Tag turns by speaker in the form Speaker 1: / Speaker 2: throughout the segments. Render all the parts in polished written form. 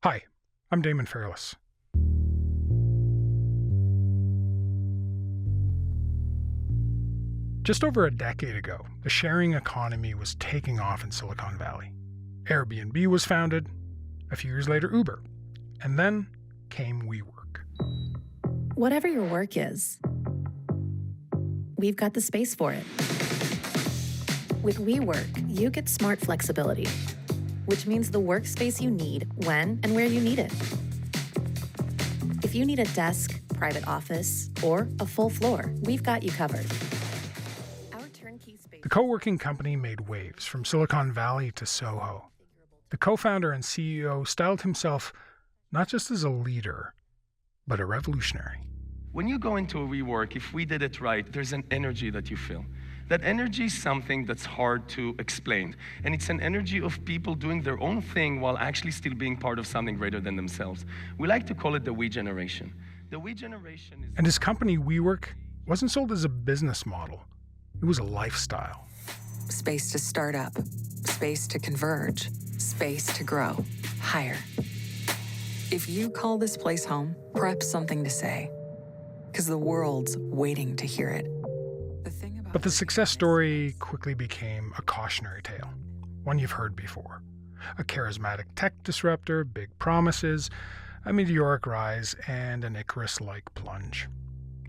Speaker 1: Hi, I'm Damon Fairless. Just over a decade ago, the sharing economy was taking off in Silicon Valley. Airbnb was founded, a few years later Uber, and then came WeWork.
Speaker 2: Whatever your work is, we've got the space for it. With WeWork, you get smart flexibility, which means the workspace you need when and where you need it. If you need a desk, private office, or a full floor, we've got you covered. Our turnkey space.
Speaker 1: The co-working company made waves from Silicon Valley to Soho. The co-founder and CEO styled himself not just as a leader, but a revolutionary.
Speaker 3: When you go into a WeWork, if we did it right, there's an energy that you feel. That energy is something that's hard to explain. And it's an energy of people doing their own thing while actually still being part of something greater than themselves. We like to call it the we generation. The we generation is...
Speaker 1: And his company, WeWork, wasn't sold as a business model. It was a lifestyle.
Speaker 4: Space to start up, space to converge, space to grow, higher. If you call this place home, perhaps something to say, because the world's waiting to hear it.
Speaker 1: But the success story quickly became a cautionary tale, one you've heard before. A charismatic tech disruptor, big promises, a meteoric rise, and an Icarus-like plunge.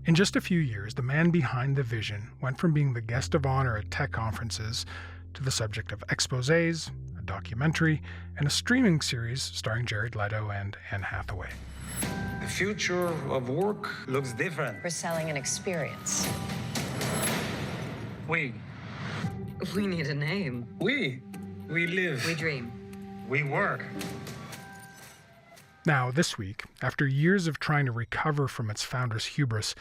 Speaker 1: In just a few years, the man behind the vision went from being the guest of honor at tech conferences to the subject of exposés, a documentary, and a streaming series starring Jared Leto and Anne Hathaway.
Speaker 5: The future of work looks different.
Speaker 6: We're selling an experience.
Speaker 5: We
Speaker 4: We need a name.
Speaker 5: live.
Speaker 4: We dream.
Speaker 5: We work.
Speaker 1: Now, this week, after years of trying to recover from its founder's hubris,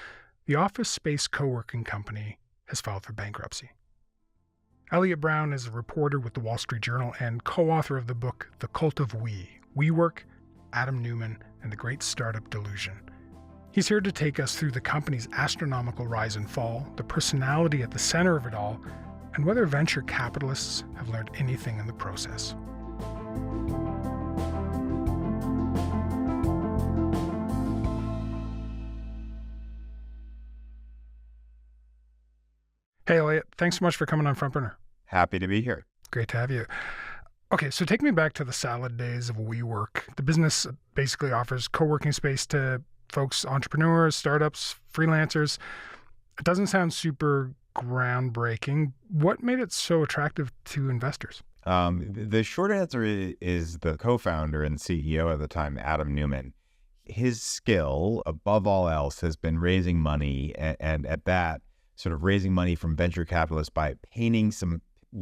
Speaker 1: the office space co-working company has filed for bankruptcy. Elliot Brown is a reporter with the Wall Street Journal and co-author of the book The Cult of WeWork, Adam Neumann, and the Great Startup Delusion. He's here to take us through the company's astronomical rise and fall, the personality at the center of it all, and whether venture capitalists have learned anything in the process. Hey, Elliot, thanks so much for coming on Front Burner.
Speaker 7: Happy to be here.
Speaker 1: Great to have you. Okay, so take me back to the salad days of WeWork. The business basically offers co-working space to folks, entrepreneurs, startups, freelancers. It doesn't sound super groundbreaking. What made it so attractive to investors?
Speaker 7: The short answer is the co-founder and CEO at the time, Adam Neumann. His skill, above all else, has been raising money, and at that, sort of raising money from venture capitalists by painting some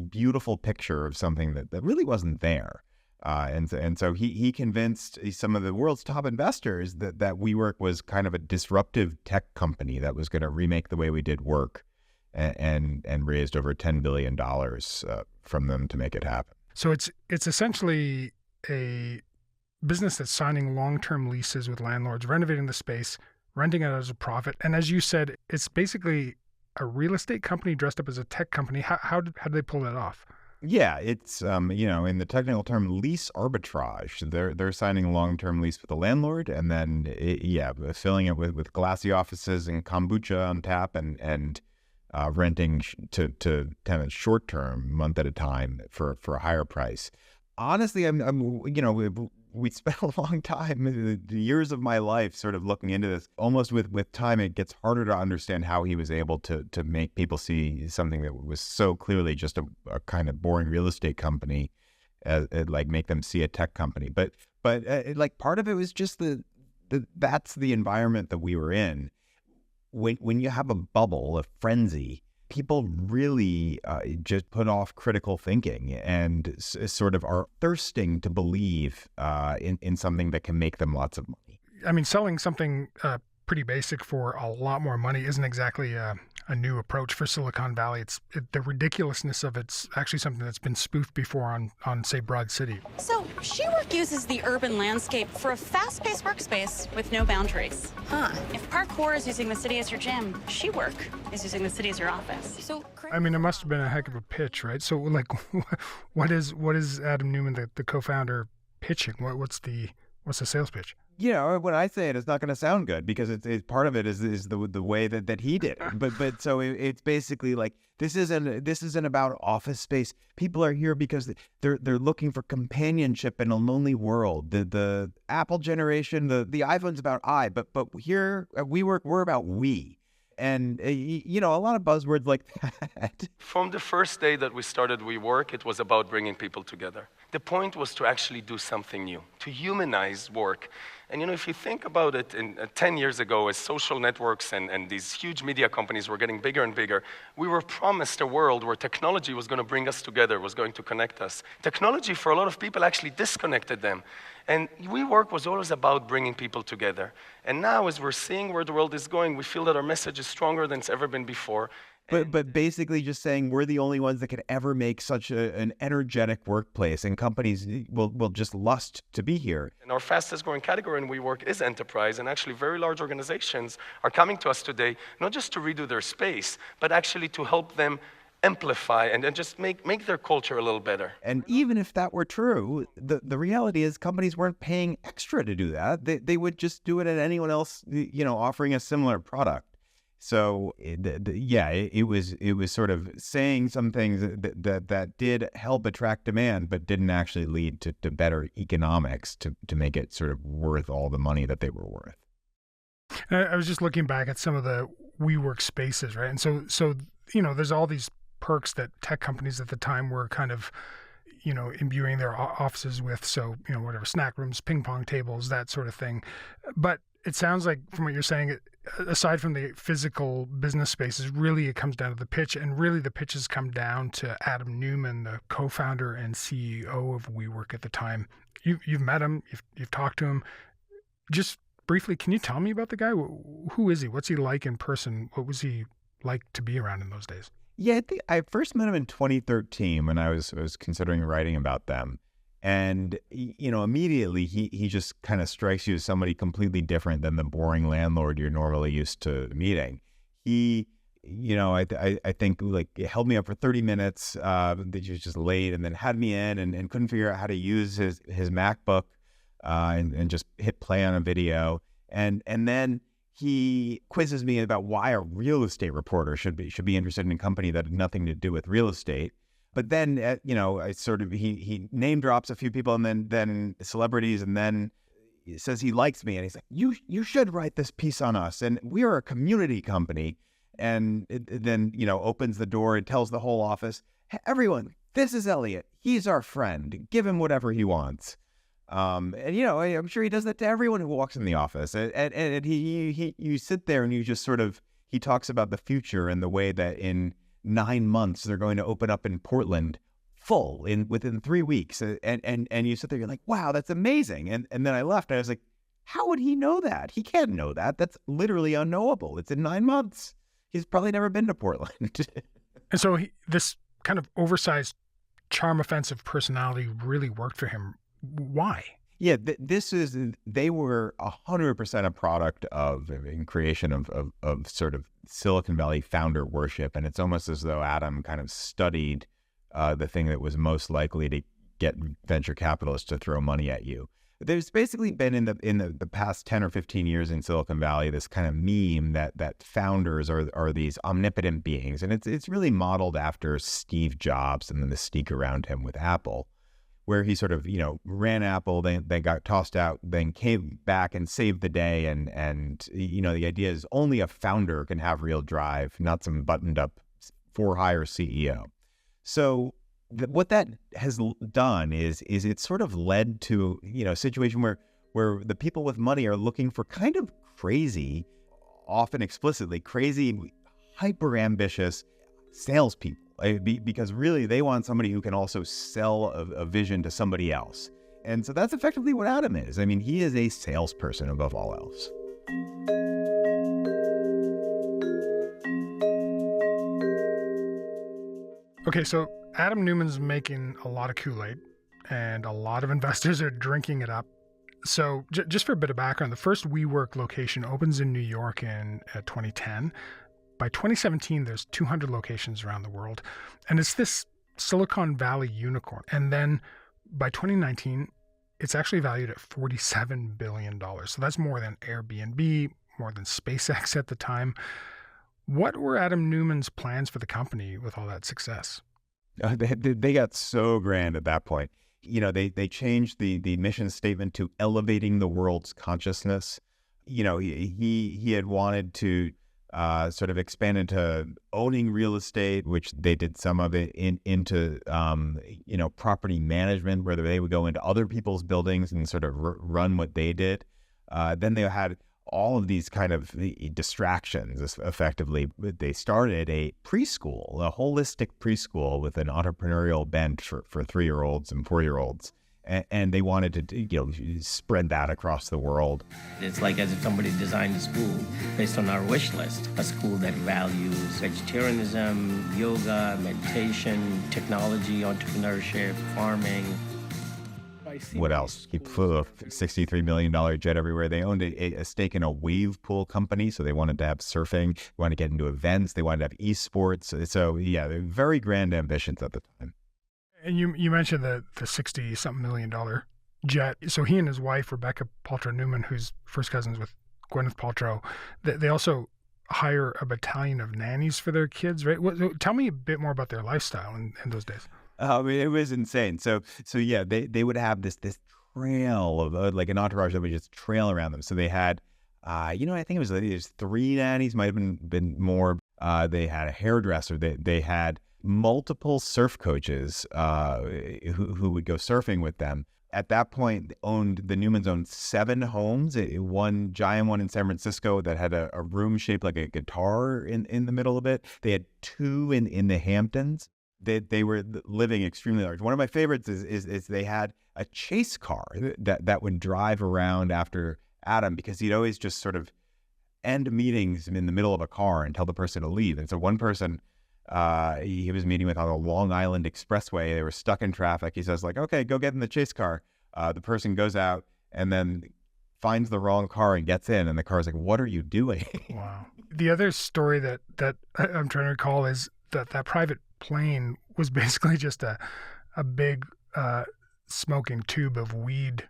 Speaker 7: beautiful picture of something that really wasn't there. And so he convinced some of the world's top investors that WeWork was kind of a disruptive tech company that was going to remake the way we did work, and raised over $10 billion from them to make it happen.
Speaker 1: So it's essentially a business that's signing long-term leases with landlords, renovating the space, renting it as a profit. And as you said, it's basically a real estate company dressed up as a tech company. How did they pull that off?
Speaker 7: Yeah, it's in the technical term, lease arbitrage. They're signing a long-term lease with the landlord, and then filling it with glassy offices and kombucha on tap, and renting to tenants short-term, month at a time, for a higher price. Honestly, we spent a long time, the years of my life, sort of looking into this. Almost with time, it gets harder to understand how he was able to make people see something that was so clearly just a kind of boring real estate company, like make them see a tech company. But part of it was just that's the environment that we were in. When you have a bubble, a frenzy, people really just put off critical thinking and sort of are thirsting to believe in something that can make them lots of money.
Speaker 1: I mean, selling something pretty basic for a lot more money isn't exactly a new approach for Silicon Valley. The ridiculousness of it's actually something that's been spoofed before on say, Broad City.
Speaker 8: So WeWork uses the urban landscape for a fast-paced workspace with no boundaries. If parkour is using the city as your gym, WeWork is using the city as your office. So
Speaker 1: I mean, it must have been a heck of a pitch, right? So, like, what is Adam Neumann, the co-founder, pitching? What's What's the sales pitch?
Speaker 7: You know, when I say it, it's not going to sound good because it's part of it is the way that he did it. But so it's basically like this isn't about office space. People are here because they're looking for companionship in a lonely world. The Apple generation, the iPhone's about I, but here at WeWork, we're about we. And, you know, a lot of buzzwords like that.
Speaker 3: From the first day that we started WeWork, it was about bringing people together. The point was to actually do something new, to humanize work. And, you know, if you think about it, 10 years ago, as social networks and these huge media companies were getting bigger and bigger, we were promised a world where technology was going to bring us together, was going to connect us. Technology, for a lot of people, actually disconnected them. And WeWork was always about bringing people together. And now, as we're seeing where the world is going, we feel that our message is stronger than it's ever been before.
Speaker 7: But basically just saying we're the only ones that can ever make such an energetic workplace, and companies will just lust to be here.
Speaker 3: And our fastest growing category in WeWork is enterprise, and actually very large organizations are coming to us today, not just to redo their space, but actually to help them amplify and just make their culture a little better.
Speaker 7: And even if that were true, the reality is companies weren't paying extra to do that. They would just do it at anyone else, you know, offering a similar product. So it was sort of saying some things that did help attract demand, but didn't actually lead to better economics to make it sort of worth all the money that they were worth.
Speaker 1: I was just looking back at some of the WeWork spaces, right? And so you know, there's all these perks that tech companies at the time were kind of, you know, imbuing their offices with. So, you know, whatever, snack rooms, ping pong tables, that sort of thing. But it sounds like from what you're saying, aside from the physical business spaces, really it comes down to the pitch, and really the pitches come down to Adam Newman, the co-founder and CEO of WeWork at the time. You've met him, you've talked to him. Just briefly, can you tell me about the guy? Who is he? What's he like in person? What was he like to be around in those days?
Speaker 7: Yeah, I think I first met him in 2013 when I was considering writing about them. And, you know, immediately he just kind of strikes you as somebody completely different than the boring landlord you're normally used to meeting. He, you know, I think like it held me up for 30 minutes that he was just late, and then had me in and couldn't figure out how to use his MacBook and just hit play on a video. And then he quizzes me about why a real estate reporter should be interested in a company that had nothing to do with real estate. But then, you know, I sort of, he name drops a few people and then celebrities, and then he says he likes me, and he's like, you should write this piece on us, and we are a community company. And then, you know, opens the door and tells the whole office, hey, everyone, this is Elliot. He's our friend. Give him whatever he wants. And, you know, I'm sure he does that to everyone who walks in the office. And you sit there and you just sort of, he talks about the future and the way that in 9 months they're going to open up in Portland full within 3 weeks. And you sit there, you're like, wow, that's amazing. And then I left and I was like, how would he know that? He can't know that. That's literally unknowable. It's in 9 months. He's probably never been to Portland.
Speaker 1: And so this kind of oversized, charm offensive personality really worked for him. Why?
Speaker 7: Yeah, they were 100% a product of in creation of sort of Silicon Valley founder worship. And it's almost as though Adam kind of studied the thing that was most likely to get venture capitalists to throw money at you. There's basically been in the past 10 or 15 years in Silicon Valley this kind of meme that founders are these omnipotent beings. And it's really modeled after Steve Jobs and the mystique around him with Apple, where he sort of, you know, ran Apple, then got tossed out, then came back and saved the day. And you know, the idea is only a founder can have real drive, not some buttoned up for-hire CEO. So what that has done is it's sort of led to, you know, a situation where the people with money are looking for kind of crazy, often explicitly crazy, hyper-ambitious salespeople. Because really they want somebody who can also sell a vision to somebody else. And so that's effectively what Adam is. I mean, he is a salesperson above all else.
Speaker 1: Okay, so Adam Newman's making a lot of Kool-Aid, and a lot of investors are drinking it up. So just for a bit of background, the first WeWork location opens in New York in 2010. By 2017, there's 200 locations around the world, and it's this Silicon Valley unicorn. And then by 2019, it's actually valued at $47 billion. So that's more than Airbnb, more than SpaceX at the time. What were Adam Neumann's plans for the company with all that success?
Speaker 7: They got so grand at that point. They changed the mission statement to elevating the world's consciousness. He had wanted to sort of expand into owning real estate, which they did some of it into property management, where they would go into other people's buildings and sort of run what they did. Then they had all of these kind of distractions. Effectively, they started a preschool, a holistic preschool with an entrepreneurial bent for 3-year-olds and 4-year-olds. And they wanted to, spread that across the world.
Speaker 9: It's like as if somebody designed a school based on our wish list, a school that values vegetarianism, yoga, meditation, technology, entrepreneurship, farming.
Speaker 7: What else? He flew a $63 million jet everywhere. They owned a stake in a wave pool company, so they wanted to have surfing, they wanted to get into events, they wanted to have esports. So, yeah, they're very grand ambitions at the time.
Speaker 1: And you mentioned the $60-something million jet. So he and his wife, Rebecca Paltrow-Newman, who's first cousins with Gwyneth Paltrow, they also hire a battalion of nannies for their kids, right? Tell me a bit more about their lifestyle in those days.
Speaker 7: It was insane. So yeah, they would have this trail of like an entourage that would just trail around them. So they had, I think it was 3 nannies, might have been more. They had a hairdresser. They had multiple surf coaches who would go surfing with them. At that point, the Newmans owned 7 homes, one giant one in San Francisco that had a room shaped like a guitar in the middle of it. They had 2 in the Hamptons. They were living extremely large. One of my favorites is they had a chase car that would drive around after Adam, because he'd always just sort of end meetings in the middle of a car and tell the person to leave. And so one person he was meeting with on the Long Island Expressway, they were stuck in traffic. He says, like, okay, go get in the chase car. The person goes out and then finds the wrong car and gets in, and the car's like, what are you doing?
Speaker 1: Wow. The other story that I'm trying to recall is that private plane was basically just a big smoking tube of weed.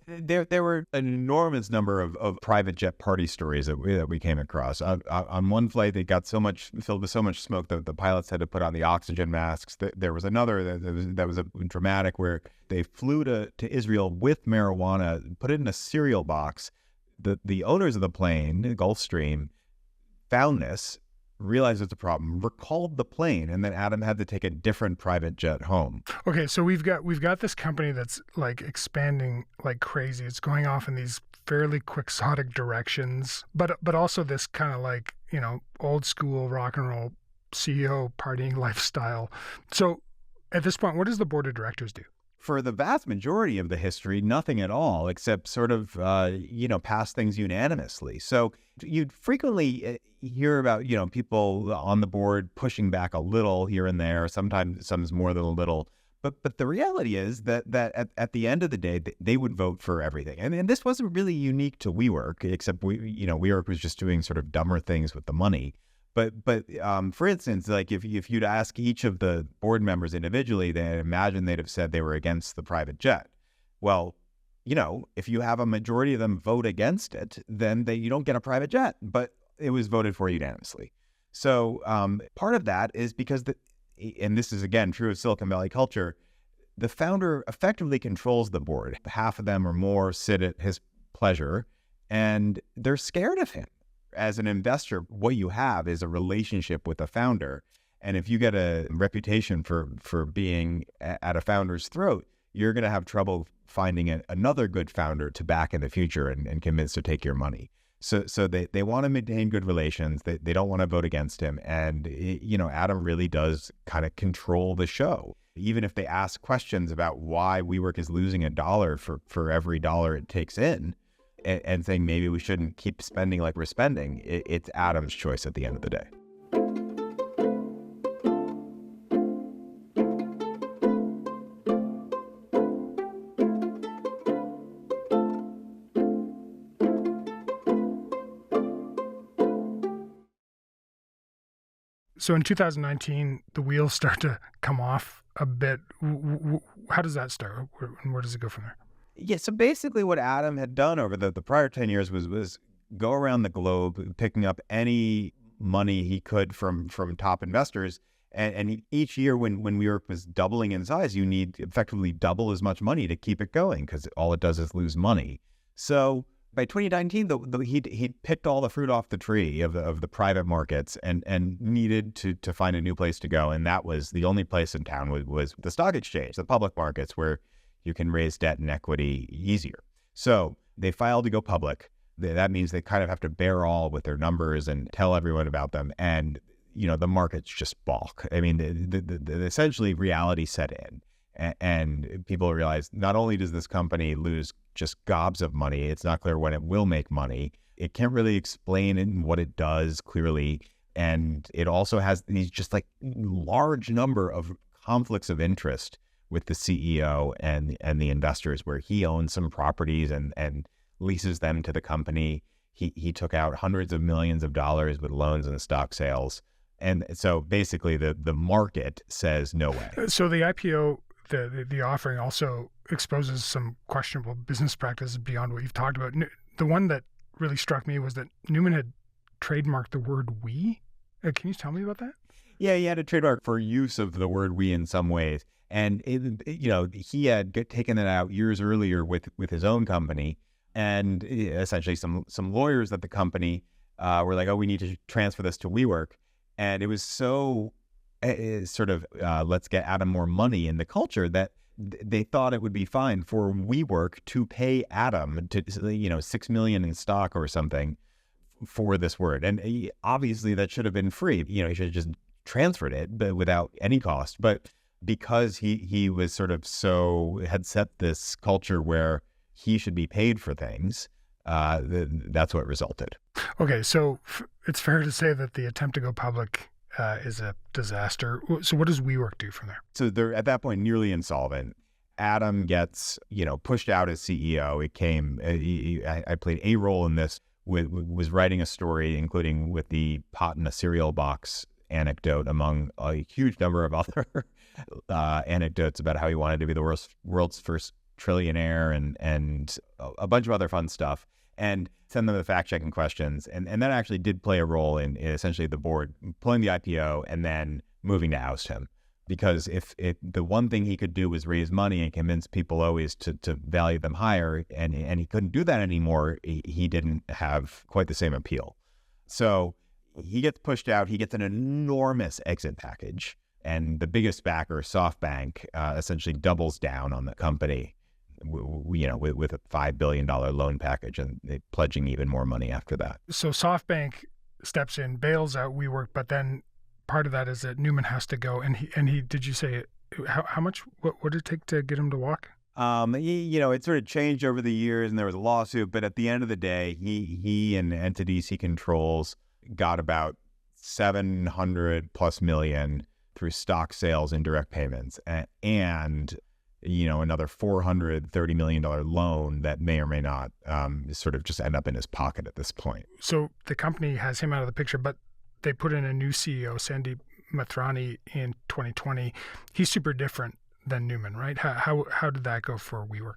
Speaker 7: There were an enormous number of private jet party stories that we came across. On one flight, they got filled with so much smoke that the pilots had to put on the oxygen masks. There was another that was a dramatic, where they flew to Israel with marijuana, put it in a cereal box. The owners of the plane, Gulfstream, found this, realized it's a problem, recalled the plane, and then Adam had to take a different private jet home.
Speaker 1: Okay, so we've got this company that's like expanding like crazy. It's going off in these fairly quixotic directions, but also this kind of like, old school rock and roll CEO partying lifestyle. So at this point, what does the board of directors do?
Speaker 7: For the vast majority of the history, nothing at all, except sort of, pass things unanimously. So you'd frequently hear about, people on the board pushing back a little here and there, sometimes more than a little. But the reality is that at the end of the day, they would vote for everything. And this wasn't really unique to WeWork, except WeWork was just doing sort of dumber things with the money. But for instance, like if you'd ask each of the board members individually, they imagine they'd have said they were against the private jet. Well, if you have a majority of them vote against it, then you don't get a private jet. But it was voted for unanimously. So part of that is because and this is again true of Silicon Valley culture, the founder effectively controls the board. Half of them or more sit at his pleasure, and they're scared of him. As an investor, what you have is a relationship with a founder. And if you get a reputation for being at a founder's throat, you're going to have trouble finding another good founder to back in the future and convince to take your money. So they want to maintain good relations. They don't want to vote against him. And, Adam really does kind of control the show. Even if they ask questions about why WeWork is losing $1 for every dollar it takes in, and saying maybe we shouldn't keep spending like we're spending, it's Adam's choice at the end of the day.
Speaker 1: So in 2019, the wheels start to come off a bit. How does that start? Where does it go from there?
Speaker 7: Yeah, so basically what Adam had done over the prior 10 years was go around the globe picking up any money he could from top investors. And each year when WeWork was doubling in size, you need effectively double as much money to keep it going because all it does is lose money. So by 2019, he'd picked all the fruit off the tree of the private markets and needed to find a new place to go. And that was the only place in town was the stock exchange, the public markets, where you can raise debt and equity easier. So they filed to go public. That means they kind of have to bear all with their numbers and tell everyone about them. And, the markets just balk. I mean, the essentially reality set in. And people realize not only does this company lose just gobs of money, it's not clear when it will make money. It can't really explain what it does clearly. And it also has these just like large number of conflicts of interest with the CEO and the investors, where he owns some properties and leases them to the company. He took out hundreds of millions of dollars with loans and stock sales. And so basically the market says no way.
Speaker 1: So the IPO, the offering also exposes some questionable business practices beyond what you've talked about. The one that really struck me was that Newman had trademarked the word "we." Can you tell me about that?
Speaker 7: Yeah, he had a trademark for use of the word "we" in some ways. And, he had taken it out years earlier with his own company. And essentially some lawyers at the company were like, oh, we need to transfer this to WeWork. And it was so let's get Adam more money in the culture that they thought it would be fine for WeWork to pay Adam to, $6 million in stock or something for this word. And obviously that should have been free. He should have just transferred it, but without any cost. But because he was had set this culture where he should be paid for things, that's what resulted.
Speaker 1: Okay, so it's fair to say that the attempt to go public is a disaster. So what does WeWork do from there?
Speaker 7: So they're at that point nearly insolvent. Adam gets, pushed out as CEO. I played a role in this, was writing a story, including with the pot in a cereal box anecdote, among a huge number of other anecdotes about how he wanted to be the world's first trillionaire and a bunch of other fun stuff, and send them the fact-checking questions. And that actually did play a role in essentially the board pulling the IPO and then moving to oust him. Because if the one thing he could do was raise money and convince people always to value them higher, and he couldn't do that anymore, he didn't have quite the same appeal. So he gets pushed out. He gets an enormous exit package. And the biggest backer, SoftBank, essentially doubles down on the company, with a $5 billion loan package, and they're pledging even more money after that.
Speaker 1: So SoftBank steps in, bails out WeWork, but then part of that is that Newman has to go. And he did you say how much? What did it take to get him to walk?
Speaker 7: It sort of changed over the years, and there was a lawsuit. But at the end of the day, he and entities he controls got about $700+ million through stock sales and direct payments, and another $430 million loan that may or may not sort of just end up in his pocket at this point.
Speaker 1: So the company has him out of the picture, but they put in a new CEO, Sandeep Mathrani, in 2020. He's super different than Newman, right? How did that go for WeWork?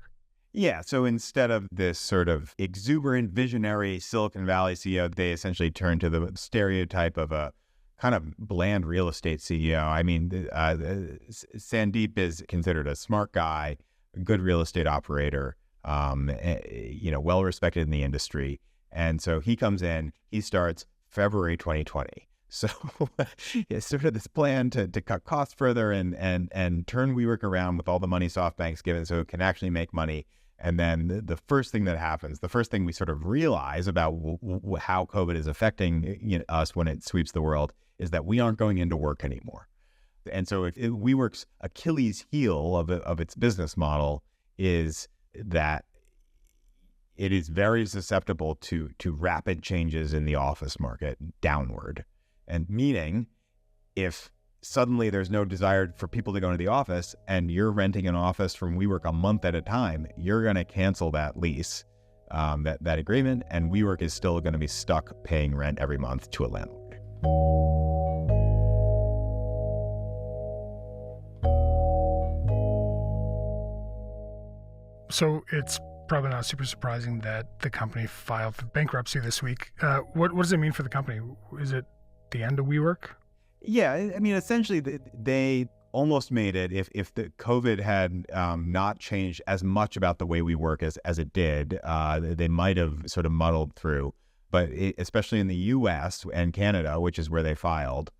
Speaker 7: Yeah, so instead of this sort of exuberant, visionary Silicon Valley CEO, they essentially turned to the stereotype of a kind of bland real estate CEO. I mean, Sandeep is considered a smart guy, a good real estate operator, well respected in the industry. And so he comes in, he starts February 2020. So it's sort of this plan to cut costs further and turn WeWork around with all the money SoftBank's given so it can actually make money. And then the first thing that happens, the first thing we sort of realize about how COVID is affecting us when it sweeps the world, is that we aren't going into work anymore. And so WeWork's Achilles heel of its business model is that it is very susceptible to rapid changes in the office market downward. And meaning, if suddenly there's no desire for people to go into the office and you're renting an office from WeWork a month at a time, you're going to cancel that lease, that agreement, and WeWork is still going to be stuck paying rent every month to a landlord.
Speaker 1: So it's probably not super surprising that the company filed for bankruptcy this week. What does it mean for the company? Is it the end of WeWork?
Speaker 7: Yeah, I mean, essentially, they almost made it if the COVID had not changed as much about the way we work as it did. They might have sort of muddled through. But especially in the U.S. and Canada, which is where they filed,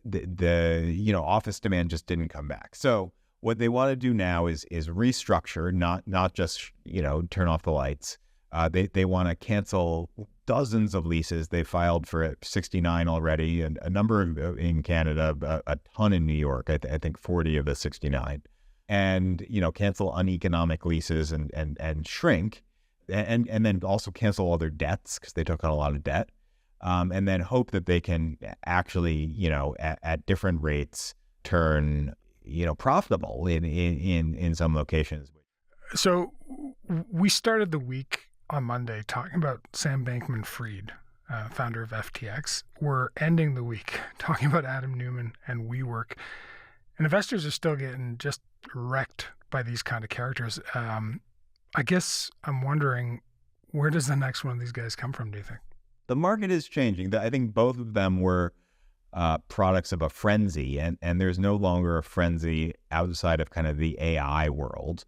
Speaker 7: the office demand just didn't come back. So what they want to do now is restructure, not just turn off the lights. They want to cancel dozens of leases. They filed for 69 already, and a number in Canada, a ton in New York. I think 40 of the 69, and cancel uneconomic leases and shrink. And then also cancel all their debts because they took on a lot of debt, and then hope that they can actually, at different rates, turn, profitable in some locations.
Speaker 1: So we started the week on Monday talking about Sam Bankman-Fried, founder of FTX. We're ending the week talking about Adam Neumann and WeWork, and investors are still getting just wrecked by these kind of characters. I guess I'm wondering, where does the next one of these guys come from, do you think?
Speaker 7: The market is changing. I think both of them were products of a frenzy, and there's no longer a frenzy outside of kind of the AI world.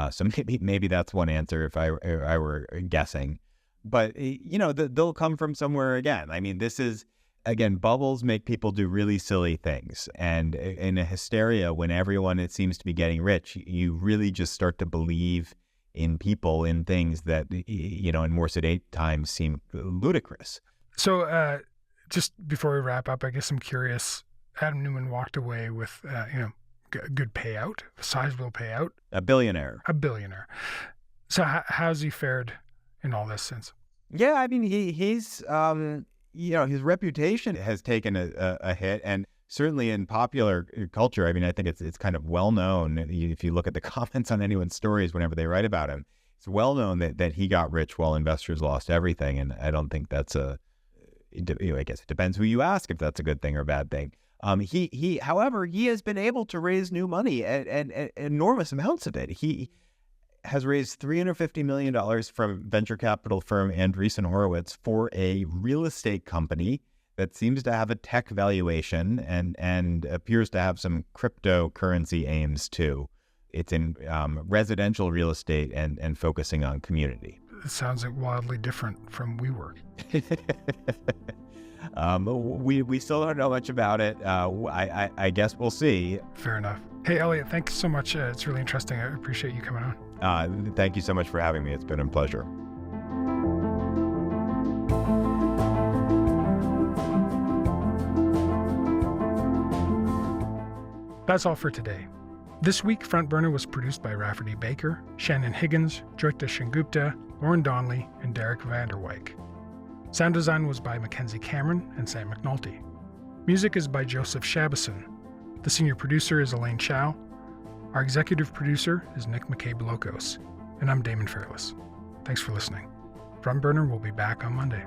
Speaker 7: So maybe that's one answer if I were guessing. But, they'll come from somewhere again. I mean, this is, again, bubbles make people do really silly things. And in a hysteria, when everyone, it seems to be getting rich, you really just start to believe in people, in things that, in more sedate times seem ludicrous.
Speaker 1: So just before we wrap up, I guess I'm curious, Adam Neumann walked away with, a good payout, a sizable payout.
Speaker 7: A billionaire.
Speaker 1: So how's he fared in all this since?
Speaker 7: Yeah, I mean, he's, his reputation has taken a hit, and certainly in popular culture, I mean, I think it's kind of well known. If you look at the comments on anyone's stories whenever they write about him, it's well known that he got rich while investors lost everything. And I don't think that's I guess it depends who you ask if that's a good thing or a bad thing. However, he has been able to raise new money and enormous amounts of it. He has raised $350 million from venture capital firm Andreessen Horowitz for a real estate company that seems to have a tech valuation and appears to have some cryptocurrency aims too. It's in residential real estate and focusing on community.
Speaker 1: It sounds like wildly different from WeWork.
Speaker 7: We still don't know much about it. I guess we'll see.
Speaker 1: Fair enough. Hey, Elliot, thanks so much. It's really interesting. I appreciate you coming on.
Speaker 7: Thank you so much for having me. It's been a pleasure.
Speaker 1: That's all for today. This week, Front Burner was produced by Rafferty Baker, Shannon Higgins, Jyotika Shengupta, Lauren Donnelly, and Derek Vanderwyk. Sound design was by Mackenzie Cameron and Sam McNulty. Music is by Joseph Shabison. The senior producer is Elaine Chow. Our executive producer is Nick McCabe-Locos. And I'm Damon Fairless. Thanks for listening. Front Burner will be back on Monday.